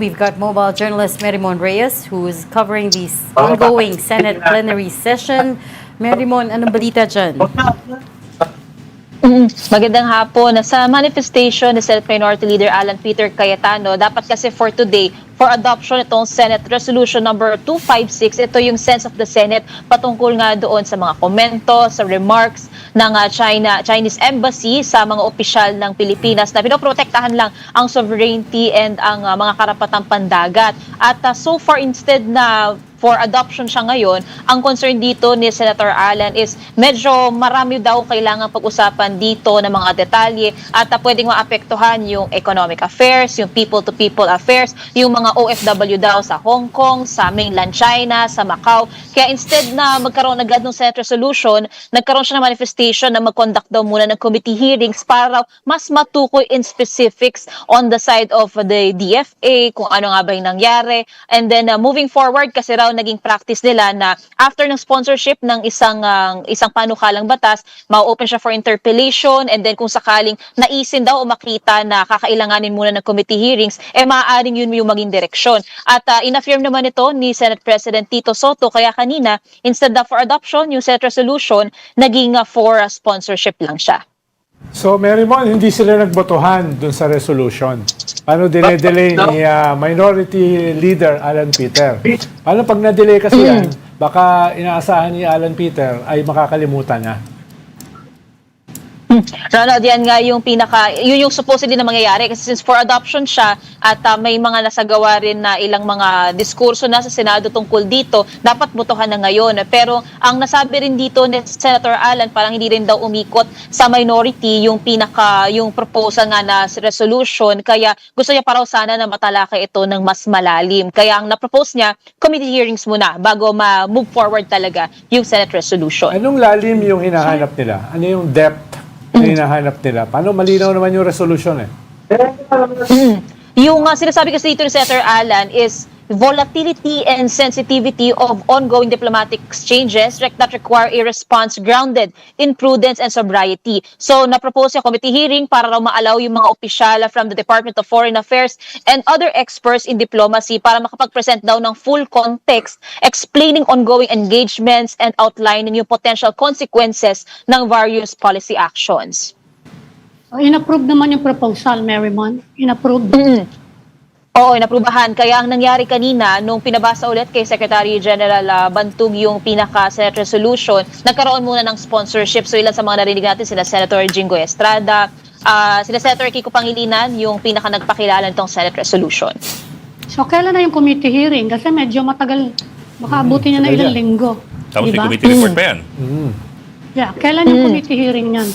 we've got mobile journalist Merimon Reyes, who is covering the ongoing Senate plenary session. Merimon, anong balita dyan? Magandang hapon. Sa manifestation ni Senate Minority Leader Alan Peter Cayetano, dapat kasi for today, for adoption itong Senate Resolution number 256. Ito yung sense of the Senate patungkol nga doon sa mga komento, sa remarks ng Chinese Embassy sa mga opisyal ng Pilipinas na pinoprotektahan lang ang sovereignty and ang mga karapatang pandagat. At so far, instead na for adoption siya ngayon, ang concern dito ni Senator Alan is medyo marami daw kailangan pag-usapan dito ng mga detalye at pwedeng maapektuhan yung economic affairs, yung people-to-people affairs, yung mga OFW daw sa Hong Kong, sa mainland China, sa Macau. Kaya instead na magkaroon agad ng Senate resolution, nagkaroon siya ng manifestation na mag-conduct daw muna ng committee hearings para mas matukoy in specifics on the side of the DFA, kung ano nga ba yung nangyari. And then moving forward, kasi raw naging practice nila na after ng sponsorship ng isang panukalang batas, ma-open siya for interpellation, and then kung sakaling naisin daw o makita na kakailanganin muna ng committee hearings, maaaring yun yung maging direksyon. At in-affirm naman ito ni Senate President Tito Soto, kaya kanina, instead of for adoption, yung Senate resolution, naging for sponsorship lang siya. So, Merimon, hindi sila nagbotohan dun sa resolution. Paano dinedelay ni Minority Leader Alan Peter? Paano pag na-delay kasi yan, baka inaasahan ni Alan Peter ay makakalimutan niya? Ronald, yan nga yung yun yung supposedly na mangyayari kasi since for adoption siya at may mga nasagawa rin na ilang mga diskurso na sa Senado tungkol dito, dapat botohan na ngayon. Pero ang nasabi rin dito ni Senator Alan, parang hindi rin daw umikot sa minority yung proposal nga na resolution, kaya gusto niya paraw sana na matalakay ito ng mas malalim. Kaya ang na-propose niya, committee hearings muna bago ma-move forward talaga yung Senate resolution. Anong lalim yung hinahanap nila? Ano yung depth na hinahanap nila? Paano malinaw naman yung resolution eh? Yung sinasabi kasi dito ni Senator Alan is volatility and sensitivity of ongoing diplomatic exchanges that require a response grounded in prudence and sobriety. So, na-propose yung committee hearing para raw ma-allow yung mga opisyala from the Department of Foreign Affairs and other experts in diplomacy para makapag-present daw ng full context, explaining ongoing engagements and outlining yung potential consequences ng various policy actions. In-approve naman yung proposal, Merimon. In-approve. Oo, inaprubahan. Kaya ang nangyari kanina, nung pinabasa ulit kay Secretary General Bantug yung pinaka-Senate resolution, nagkaroon muna ng sponsorship. So ilan sa mga narinig natin, sila Senator Jingo Estrada, sila Senator Kiko Pangilinan, yung pinaka-nagpakilala nitong Senate resolution. So, kailan na yung committee hearing? Kasi medyo matagal, baka abutin niya na ilang linggo. Tapos Diba? may committee report pa yan. Yeah, kailan yung committee hearing niyan?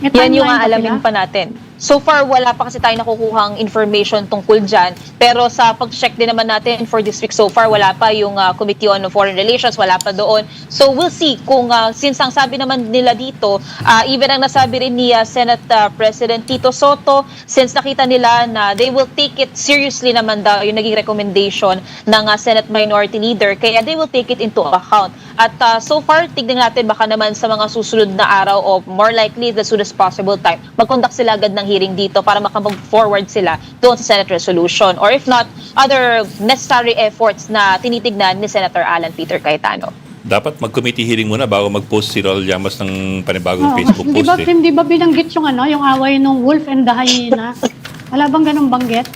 May Yan yung timeline ba aalamin sila? pa natin. So far, wala pa kasi tayo nakukuhang information tungkol dyan. Pero sa pag-check din naman natin for this week so far, wala pa yung Committee on Foreign Relations, wala pa doon. So we'll see kung since ang sabi naman nila dito, even ang nasabi rin ni Senate President Tito Soto, since nakita nila na they will take it seriously naman daw yung naging recommendation ng Senate Minority Leader, kaya they will take it into account. At so far, tignan natin baka naman sa mga susunod na araw o more likely the soonest possible time, mag-conduct sila agad ng hearing dito para makamove-forward sila doon sa Senate resolution. Or if not, other necessary efforts na tinitignan ni Senator Alan Peter Cayetano. Dapat mag-committee hearing muna bago mag-post si Raul Llamas ng panibagong Oo, Facebook hindi post ba, hindi ba binanggit yung yung away ng wolf and the hyena? Wala bang ganun banggit?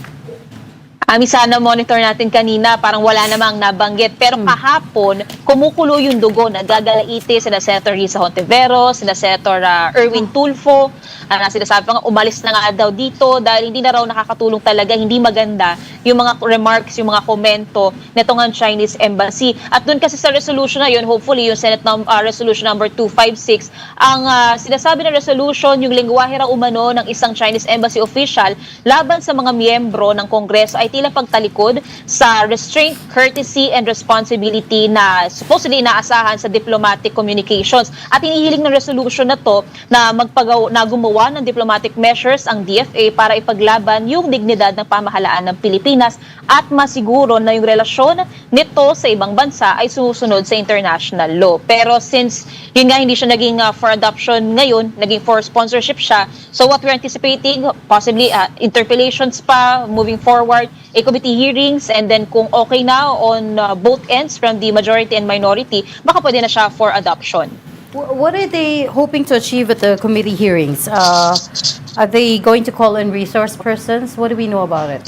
Sana monitor natin kanina, parang wala namang nabanggit. Pero kahapon, kumukulo yung dugo, nagagalaiti sila Senator Risa Hontiveros, sila Senator Erwin Tulfo. Sinasabi pa nga, umalis na nga daw dito dahil hindi na raw nakakatulong talaga, hindi maganda yung mga remarks, yung mga komento nitong Chinese Embassy. At doon kasi sa resolution na yun, hopefully yung Senate Resolution number 256, ang sinasabi ng resolution, yung lengguwahe raw umano ng isang Chinese Embassy official laban sa mga miyembro ng Kongreso ay tila pagtalikod sa restraint, courtesy, and responsibility na supposedly inaasahan sa diplomatic communications. At hinihiling ng resolution na to na gumawa ng diplomatic measures ang DFA para ipaglaban yung dignidad ng pamahalaan ng Pilipinas at masiguro na yung relasyon nito sa ibang bansa ay sumusunod sa international law. Pero since yun nga hindi siya naging for adoption ngayon, naging for sponsorship siya, so what we're anticipating, possibly interpellations pa moving forward, a committee hearings, and then kung okay na on both ends from the majority and minority, baka pwede na siya for adoption. What are they hoping to achieve at the committee hearings? Are they going to call in resource persons? What do we know about it?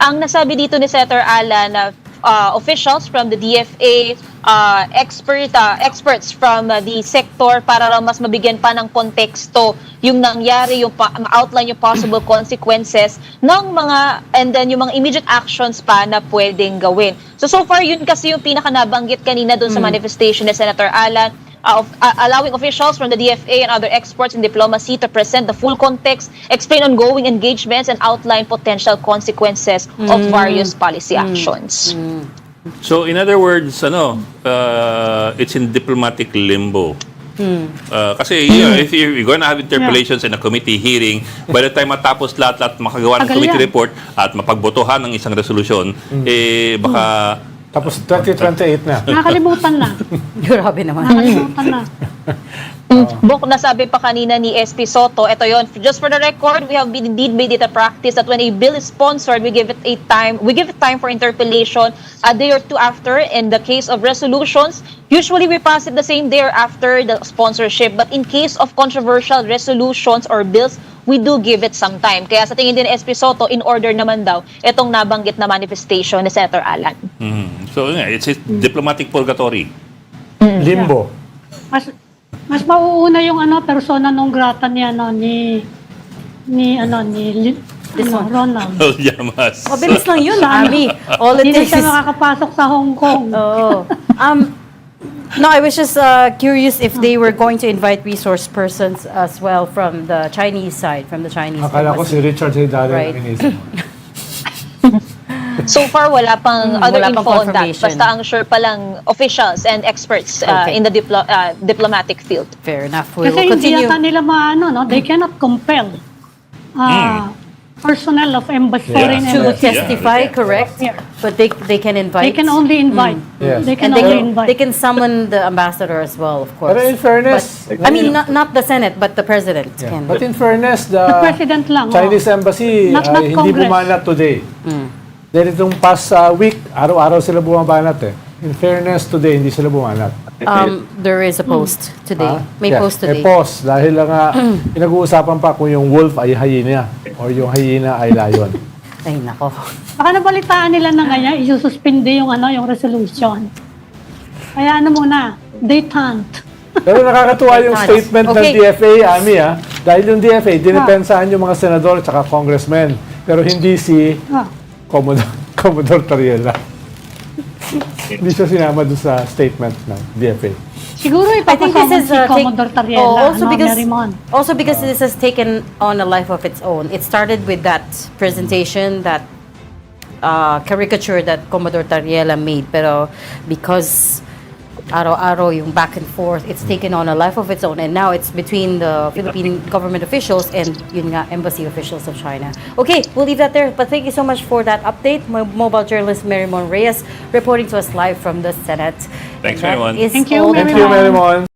Ang nasabi dito ni Senator Alan na officials from the DFA, experts from the sector para raw mas mabigyan pa ng konteksto yung nangyari, yung outline yung possible consequences ng mga, and then yung mga immediate actions pa na pwedeng gawin. So far, yun kasi yung pinaka nabanggit kanina doon sa manifestation ni Senator Alan, of allowing officials from the DFA and other experts in diplomacy to present the full context, explain ongoing engagements, and outline potential consequences of various policy actions. So in other words, it's in diplomatic limbo. Kasi if you're gonna have interpellations in a committee hearing, by the time matapos lahat makagawa ng Tagal committee yan. report at mapagbotohan ng isang resolusyon, baka Tapos 2028 na. Nakakalimutan na. Grabe naman. Nakakalimutan na. Bok, nasabi pa kanina ni SP Soto, ito yon. Just for the record, we have indeed made it a practice that when a bill is sponsored, we give it time for interpellation a day or two after. In the case of resolutions, usually we pass it the same day or after the sponsorship. But in case of controversial resolutions or bills, we do give it some time. Kaya sa tingin din ni SP Soto, in order naman daw, itong nabanggit na manifestation ni Senator Alan. so it's a diplomatic purgatory. Limbo. Mas mauuna yung persona non grata niya Ronald. Llamas. Mabilis lang yun, Ami. All it Hindi takes siya is... makakapasok sa Hong Kong. Oh. No, I was just curious if they were going to invite resource persons as well from the Chinese side, from the Chinese Akala ko si embassy. Richard Hidalgo Right. ang inisip mo. So far, wala pang other wala pang info on that. confirmation. Basta ang sure pa lang officials and experts Okay. in the diplomatic field. Fair enough. We Kasi will hindi continue. yata nila they cannot compel personnel of embassy, foreign To embassy. testify, correct? Yeah. But they can invite. They can only invite. Yes. They can And only invite. they can summon the ambassador as well, of course. Pero in fairness, But, I mean, not the Senate, but the president Yeah. can. But in fairness, the President lang. Chinese embassy Not ay hindi Congress. bumanat today. Dahil itong past week, araw-araw sila bumabanat eh. In fairness, today, hindi sila bumanat. There is a post today. May Yeah, post today. post. Dahil nga, pinag-uusapan pa kung yung wolf ay hyena or yung hyena ay lion. Ay, nako. Baka nabalitaan nila ng ganyan, isususpinde yung yung resolution. Kaya muna, detente. Pero nakakatuwa yung Thanks. statement ng Okay. DFA, Ami, dahil yung DFA, dinipensahan yung mga senador at congressmen. Pero hindi si Commodore Tariela. Hindi siya sinama doon sa statement ng DFA. Siguro I think this ipapasama is si Commodore Tariela, also because this has taken on a life of its own. It started with that presentation, that caricature that Commodore Tariela made, pero because araw-araw yung back and forth, it's taken on a life of its own, and now it's between the Philippine government officials and yun nga, embassy officials of China. Okay, we'll leave that there, but thank you so much for that update. Mobile journalist Mary Mon Reyes reporting to us live from the Senate. Thanks, And that Mary Mon. is Thank you, all the Mary Thank you, time. Mary Mon.